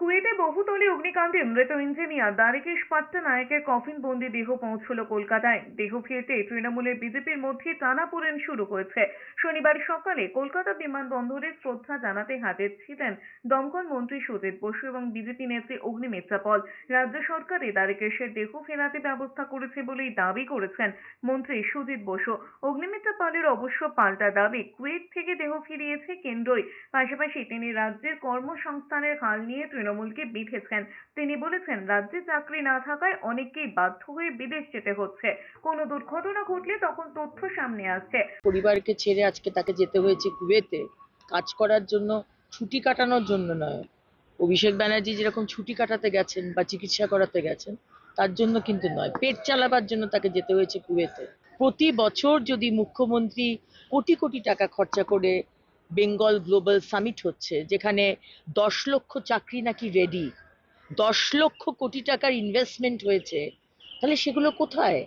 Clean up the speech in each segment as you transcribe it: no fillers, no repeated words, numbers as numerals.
কুয়েতে বহুতলে অগ্নিকাণ্ডে মৃত ইঞ্জিনিয়ার দ্বারিকেশ পাট্টনায়কের কফিনবন্দি দেহ পৌঁছল কলকাতায়। দেহ ফিরতে তৃণমূলের বিজেপির মধ্যে টানাপোড়েন শুরু হয়েছে। শনিবার সকালে কলকাতা বিমানবন্দরে শ্রদ্ধা জানাতে হাজির ছিলেন দমকল মন্ত্রী সুজিত বসু এবং বিজেপি নেত্রী অগ্নিমিত্রা পল। রাজ্য সরকারই দ্বারিকেশের দেহ ফেরাতে ব্যবস্থা করেছে বলেই দাবি করেছেন মন্ত্রী সুজিত বসু। অগ্নিমিত্রা পালের অবশ্য পাল্টা দাবি, কুয়েত থেকে দেহ ফিরিয়েছে কেন্দ্রই। পাশাপাশি তিনি রাজ্যের কর্মসংস্থানের হাল নিয়ে তৃণমূলকে বিঁধেছেন। তিনি বলেছেন, রাজ্যে চাকরি না থাকায় অনেককেই বাধ্য হয়ে বিদেশ যেতে হচ্ছে। কোনো দুর্ঘটনা ঘটলে তখন তথ্য সামনে আসছে। পরিবারকে ছেড়ে আজকে তাকে যেতে হয়েছে কুয়েতে কাজ করার জন্য, ছুটি কাটানোর জন্য নয়। অভিষেক ব্যানার্জি যেরকম ছুটি কাটাতে গেছেন বা চিকিৎসা করাতে গেছেন, তার জন্য কিন্তু নয়, পেট চালাবার জন্য তাকে যেতে হয়েছে কুয়েতে। প্রতি বছর যদি মুখ্যমন্ত্রী কোটি কোটি টাকা খরচা করে বেঙ্গল গ্লোবাল সামিট হচ্ছে, যেখানে 10 লক্ষ চাকরি নাকি রেডি, 10 লক্ষ কোটি টাকার ইনভেস্টমেন্ট হয়েছে, তাহলে সেগুলো কোথায়?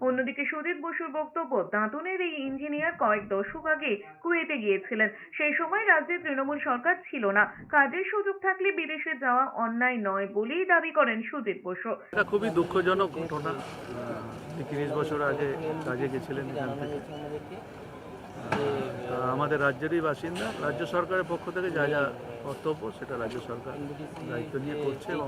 অন্যদিকে সুজিত বসুর বক্তব্য, দাঁতনের এই ইঞ্জিনিয়ার কয়েক দশক আগে কুয়েতে গিয়েছিলেন। সেই সময় রাজ্যে তৃণমূল সরকার ছিল না। কাজের সুযোগ থাকলে বিদেশে যাওয়া অন্যায় নয় বলেই দাবি করেন সুজিত বসু। এটা খুবই দুঃখজনক ঘটনা। 30 বছর আগে কাজে গেছিলেন এখান থেকে। আমাদের রাজ্যেরই বাসিন্দা। রাজ্য সরকারের পক্ষ থেকে যা যা কর্তব্য সেটা রাজ্য সরকার দায়িত্ব নিয়ে করছে। এবং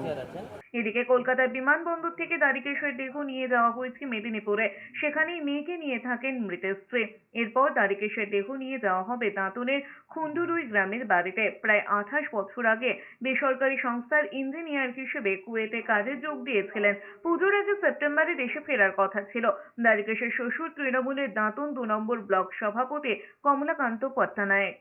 এদিকে কলকাতার বিমানবন্দর থেকে দ্বারিকেশের দেহ নিয়ে যাওয়া হয়েছে মেদিনীপুরে। সেখানেই মেয়েকে নিয়ে থাকেন মৃত স্ত্রী। এরপর দ্বারিকেশের দেহ নিয়ে যাওয়া হবে দাঁতনের খুন্ডুরুই গ্রামের বাড়িতে। প্রায় 28 বছর আগে বেসরকারি সংস্থার ইঞ্জিনিয়ার হিসেবে কুয়েতে কাজে যোগ দিয়েছিলেন। পুজোর আগে সেপ্টেম্বরে দেশে ফেরার কথা ছিল। দ্বারিকেশের শ্বশুর তৃণমূলের দাঁতন 2 নম্বর ব্লক সভাপতি কমলাকান্ত পট্টনায়ক।